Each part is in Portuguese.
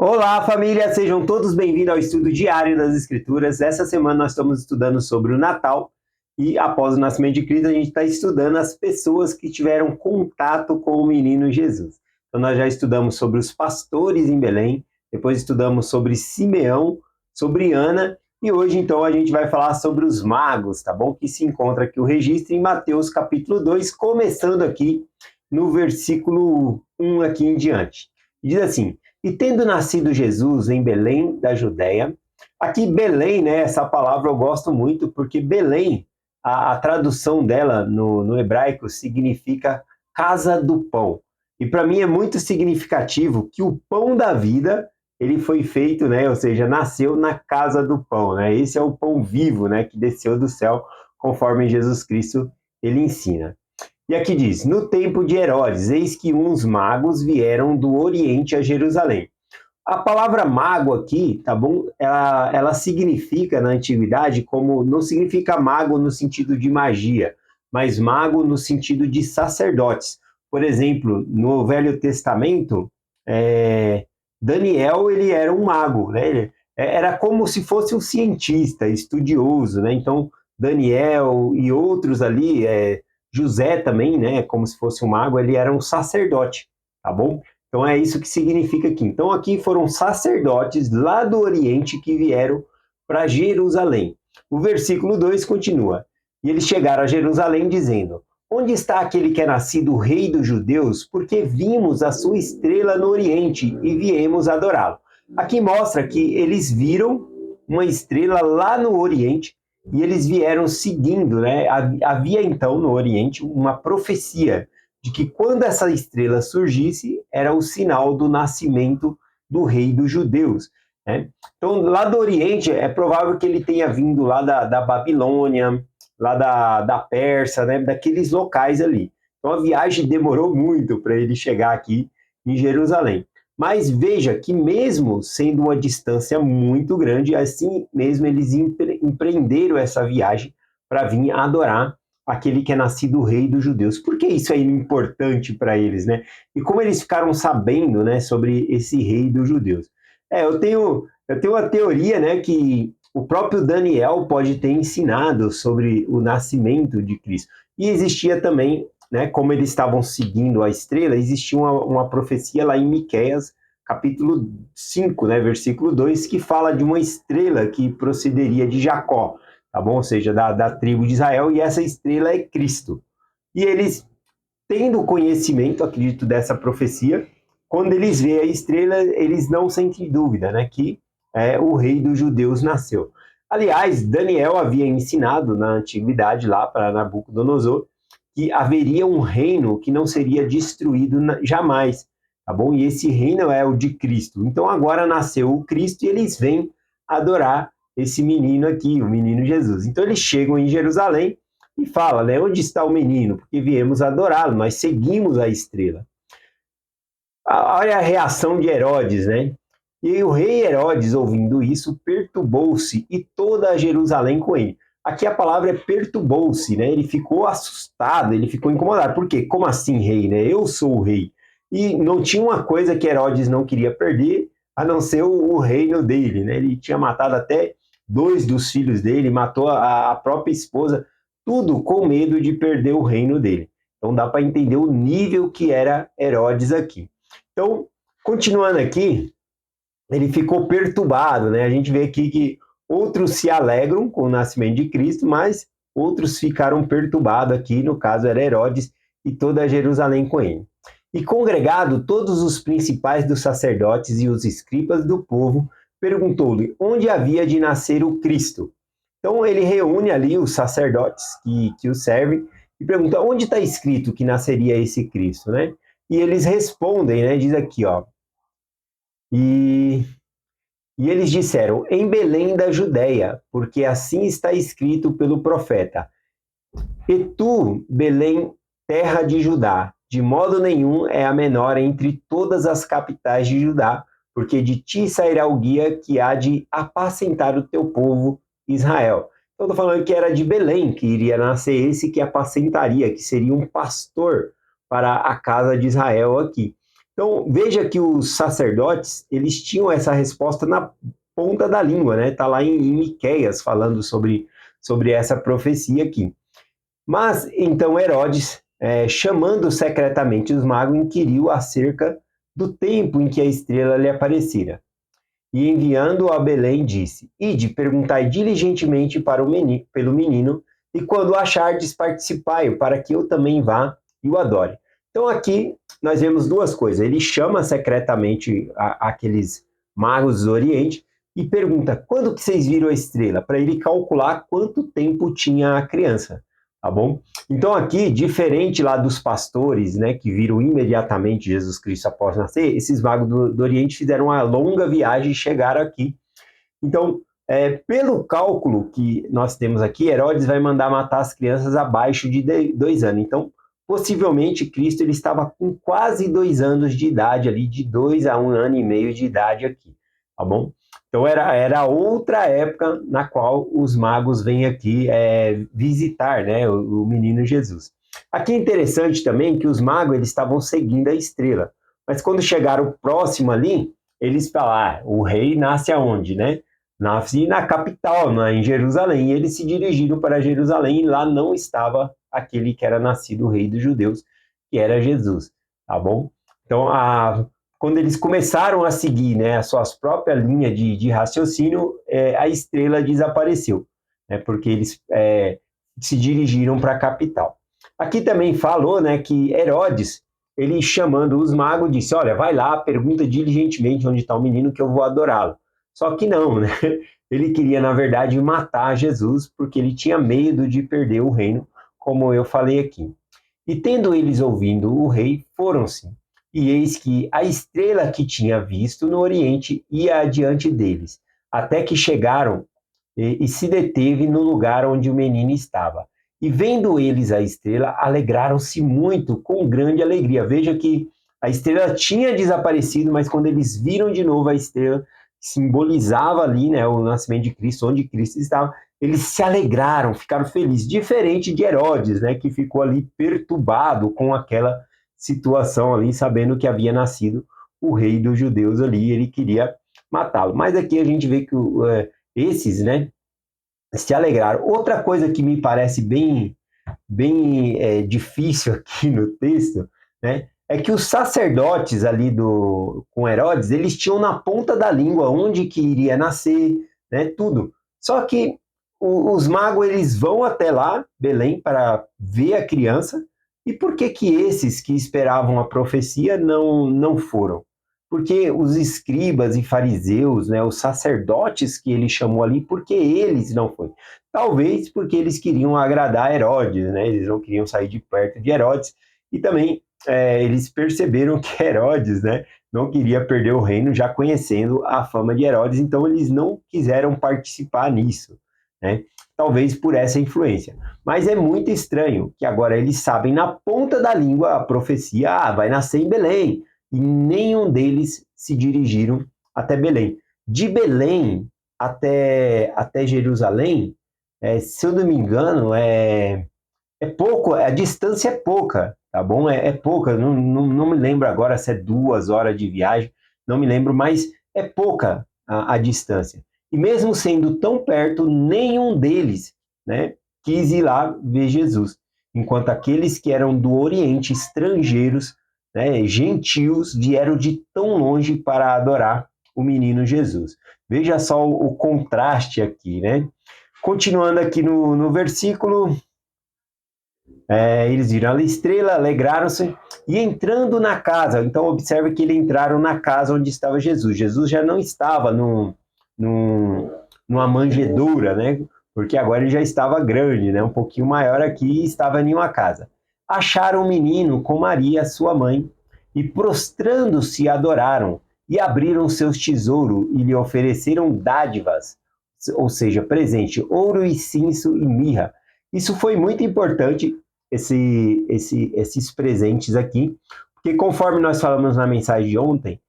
Olá, família! Sejam todos bem-vindos ao estudo diário das Escrituras. Essa semana nós estamos estudando sobre o Natal e, após o nascimento de Cristo, a gente está estudando as pessoas que tiveram contato com o menino Jesus. Então, nós já estudamos sobre os pastores em Belém, depois estudamos sobre Simeão, sobre Ana, e hoje, então, a gente vai falar sobre os magos, tá bom? Que se encontra aqui o registro em Mateus capítulo 2, começando aqui no versículo 1 aqui em diante. Diz assim: e tendo nascido Jesus em Belém da Judéia, aqui Belém, né, essa palavra eu gosto muito, porque Belém, a tradução dela no hebraico significa casa do pão. E para mim é muito significativo que o pão da vida, ele foi feito, né, ou seja, nasceu na casa do pão, né? Esse é o pão vivo, né, que desceu do céu, conforme Jesus Cristo ele ensina. E aqui diz: no tempo de Herodes, eis que uns magos vieram do Oriente a Jerusalém. A palavra mago aqui, tá bom? Ela significa na antiguidade como, não significa mago no sentido de magia, mas mago no sentido de sacerdotes. Por exemplo, no Velho Testamento, Daniel ele era um mago, né? Era como se fosse um cientista, estudioso, né? Então Daniel e outros ali, José também, né? Como se fosse um mago, ele era um sacerdote, tá bom? Então é isso que significa aqui. Então aqui foram sacerdotes lá do Oriente que vieram para Jerusalém. O versículo 2 continua: e eles chegaram a Jerusalém dizendo: onde está aquele que é nascido rei dos judeus? Porque vimos a sua estrela no Oriente e viemos adorá-lo. Aqui mostra que eles viram uma estrela lá no Oriente e eles vieram seguindo, né? Havia então no Oriente uma profecia de que quando essa estrela surgisse, era o sinal do nascimento do rei dos judeus. Né? Então, lá do Oriente, é provável que ele tenha vindo lá da Babilônia, lá da Pérsia, né? Daqueles locais ali. Então, a viagem demorou muito para ele chegar aqui em Jerusalém. Mas veja que mesmo sendo uma distância muito grande, assim mesmo eles empreenderam essa viagem para vir adorar aquele que é nascido rei dos judeus. Por que isso é importante para eles, né? E como eles ficaram sabendo, né, sobre esse rei dos judeus? Eu tenho uma teoria, né, que o próprio Daniel pode ter ensinado sobre o nascimento de Cristo. E existia também, né, como eles estavam seguindo a estrela, existia uma profecia lá em Miqueias, capítulo 5, né, versículo 2, que fala de uma estrela que procederia de Jacó, tá bom? Ou seja, da tribo de Israel, e essa estrela é Cristo. E eles, tendo conhecimento, acredito, dessa profecia, quando eles veem a estrela, eles não sentem dúvida, né, que o rei dos judeus nasceu. Aliás, Daniel havia ensinado na antiguidade, lá para Nabucodonosor, que haveria um reino que não seria destruído jamais, tá bom? E esse reino é o de Cristo. Então agora nasceu o Cristo e eles vêm adorar esse menino aqui, o menino Jesus. Então eles chegam em Jerusalém e falam, né, onde está o menino? Porque viemos adorá-lo, nós seguimos a estrela. Olha a reação de Herodes, né? E o rei Herodes, ouvindo isso, perturbou-se e toda Jerusalém com ele. Aqui a palavra é perturbou-se, né? Ele ficou assustado, ele ficou incomodado. Por quê? Como assim, rei, né? Eu sou o rei. E não tinha uma coisa que Herodes não queria perder, a não ser o reino dele, né? Ele tinha matado até dois dos filhos dele, matou a própria esposa, tudo com medo de perder o reino dele. Então dá para entender o nível que era Herodes aqui. Então, continuando aqui, ele ficou perturbado, né? A gente vê aqui que outros se alegram com o nascimento de Cristo, mas outros ficaram perturbados aqui, no caso era Herodes e toda Jerusalém com ele. E congregado todos os principais dos sacerdotes e os escribas do povo, perguntou-lhe onde havia de nascer o Cristo. Então ele reúne ali os sacerdotes que o servem e pergunta onde está escrito que nasceria esse Cristo, né? E eles respondem, né? Diz aqui, ó. E eles disseram, em Belém da Judéia, porque assim está escrito pelo profeta. E tu, Belém, terra de Judá, de modo nenhum é a menor entre todas as capitais de Judá, porque de ti sairá o guia que há de apacentar o teu povo Israel. Então, estou falando que era de Belém que iria nascer esse que apacentaria, que seria um pastor para a casa de Israel aqui. Então, veja que os sacerdotes, eles tinham essa resposta na ponta da língua, né? Está lá em Miqueias falando sobre essa profecia aqui. Mas, então, Herodes, chamando secretamente os magos, inquiriu acerca do tempo em que a estrela lhe aparecera. E enviando-o a Belém, disse: Ide, perguntai diligentemente pelo menino, e quando o achardes, participai-o, para que eu também vá e o adore. Então aqui nós vemos duas coisas. Ele chama secretamente aqueles magos do Oriente e pergunta: quando que vocês viram a estrela? Para ele calcular quanto tempo tinha a criança, tá bom? Então aqui, diferente lá dos pastores, né, que viram imediatamente Jesus Cristo após nascer, esses magos do Oriente fizeram uma longa viagem e chegaram aqui. Então, pelo cálculo que nós temos aqui, Herodes vai mandar matar as crianças abaixo de 2 anos. Então, possivelmente, Cristo ele estava com quase 2 anos de idade ali, de 2 a 1 ano e meio de idade aqui, tá bom? Então, era outra época na qual os magos vêm aqui visitar, né, o menino Jesus. Aqui é interessante também que os magos eles estavam seguindo a estrela, mas quando chegaram próximo ali, eles falaram, o rei nasce aonde, né? Nasce na capital, em Jerusalém. E eles se dirigiram para Jerusalém e lá não estava aquele que era nascido o rei dos judeus, que era Jesus, tá bom? Então, quando eles começaram a seguir, né, a sua própria linha de raciocínio, a estrela desapareceu, né, porque eles se dirigiram para a capital. Aqui também falou, né, que Herodes, ele chamando os magos, disse, olha, vai lá, pergunta diligentemente onde está o menino que eu vou adorá-lo. Só que não, né? Ele queria, na verdade, matar Jesus, porque ele tinha medo de perder o reino, como eu falei aqui. E tendo eles ouvindo o rei, foram-se. E eis que a estrela que tinha visto no oriente ia adiante deles, até que chegaram e se deteve no lugar onde o menino estava. E vendo eles a estrela, alegraram-se muito, com grande alegria. Veja que a estrela tinha desaparecido, mas quando eles viram de novo a estrela, simbolizava ali, né, o nascimento de Cristo, onde Cristo estava, eles se alegraram, ficaram felizes, diferente de Herodes, né, que ficou ali perturbado com aquela situação ali, sabendo que havia nascido o rei dos judeus ali, ele queria matá-lo. Mas aqui a gente vê que esses, né, se alegraram. Outra coisa que me parece bem difícil aqui no texto, né, é que os sacerdotes ali com Herodes, eles tinham na ponta da língua onde que iria nascer, né, tudo. Só que os magos, eles vão até lá, Belém, para ver a criança, e por que que esses que esperavam a profecia não foram? Porque os escribas e fariseus, né, os sacerdotes que ele chamou ali, porque eles não foram? Talvez porque eles queriam agradar Herodes, né? Eles não queriam sair de perto de Herodes, e também eles perceberam que Herodes, né, não queria perder o reino, já conhecendo a fama de Herodes, então eles não quiseram participar nisso, né? Talvez por essa influência. Mas é muito estranho que agora eles sabem na ponta da língua a profecia, vai nascer em Belém, e nenhum deles se dirigiram até Belém. De Belém até Jerusalém, se eu não me engano, pouco, a distância é pouca, tá bom? É pouca, não me lembro agora se é 2 horas de viagem, não me lembro, mas é pouca a distância. E mesmo sendo tão perto, nenhum deles, né, quis ir lá ver Jesus, enquanto aqueles que eram do Oriente, estrangeiros, né, gentios, vieram de tão longe para adorar o menino Jesus. Veja só o contraste aqui, né? Continuando aqui no versículo, eles viram a estrela, alegraram-se e entrando na casa. Então, observe que eles entraram na casa onde estava Jesus. Jesus já não estava numa manjedoura, né? Porque agora ele já estava grande, né? Um pouquinho maior aqui e estava em uma casa. Acharam o menino com Maria, sua mãe, e prostrando-se adoraram e abriram seus tesouros e lhe ofereceram dádivas, ou seja, presente, ouro, incenso e mirra. Isso foi muito importante, esses presentes aqui, porque conforme nós falamos na mensagem de ontem,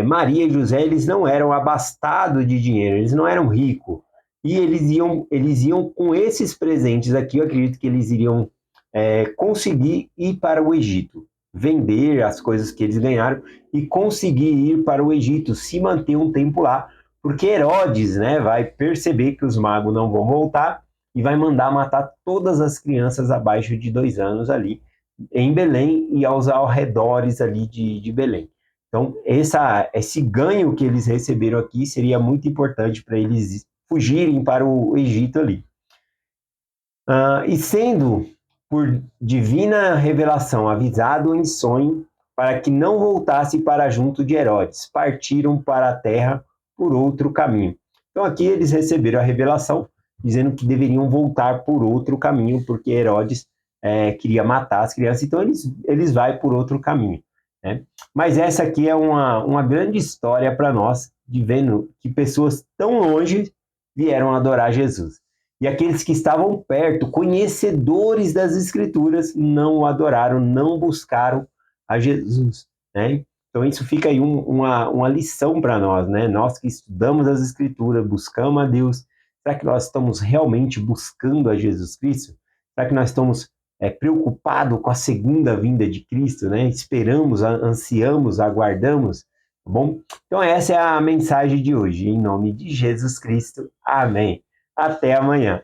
Maria e José, eles não eram abastados de dinheiro, eles não eram ricos, e eles iam com esses presentes aqui, eu acredito que eles iriam conseguir ir para o Egito, vender as coisas que eles ganharam e conseguir ir para o Egito, se manter um tempo lá, porque Herodes, né, vai perceber que os magos não vão voltar e vai mandar matar todas as crianças abaixo de 2 anos ali em Belém e aos arredores ali de Belém. Então, esse ganho que eles receberam aqui seria muito importante para eles fugirem para o Egito ali. E sendo por divina revelação avisado em sonho para que não voltasse para junto de Herodes, partiram para a terra por outro caminho. Então aqui eles receberam a revelação dizendo que deveriam voltar por outro caminho, porque Herodes queria matar as crianças, então eles vão por outro caminho. Né? Mas essa aqui é uma grande história para nós, de vendo que pessoas tão longe vieram adorar Jesus. E aqueles que estavam perto, conhecedores das Escrituras, não o adoraram, não buscaram a Jesus. Né? Então isso fica aí uma lição para nós, né? Nós que estudamos as Escrituras, buscamos a Deus, será que nós estamos realmente buscando a Jesus Cristo? Será que nós estamos preocupados com a segunda vinda de Cristo, né? Esperamos, ansiamos, aguardamos, tá bom? Então essa é a mensagem de hoje, em nome de Jesus Cristo. Amém. Até amanhã.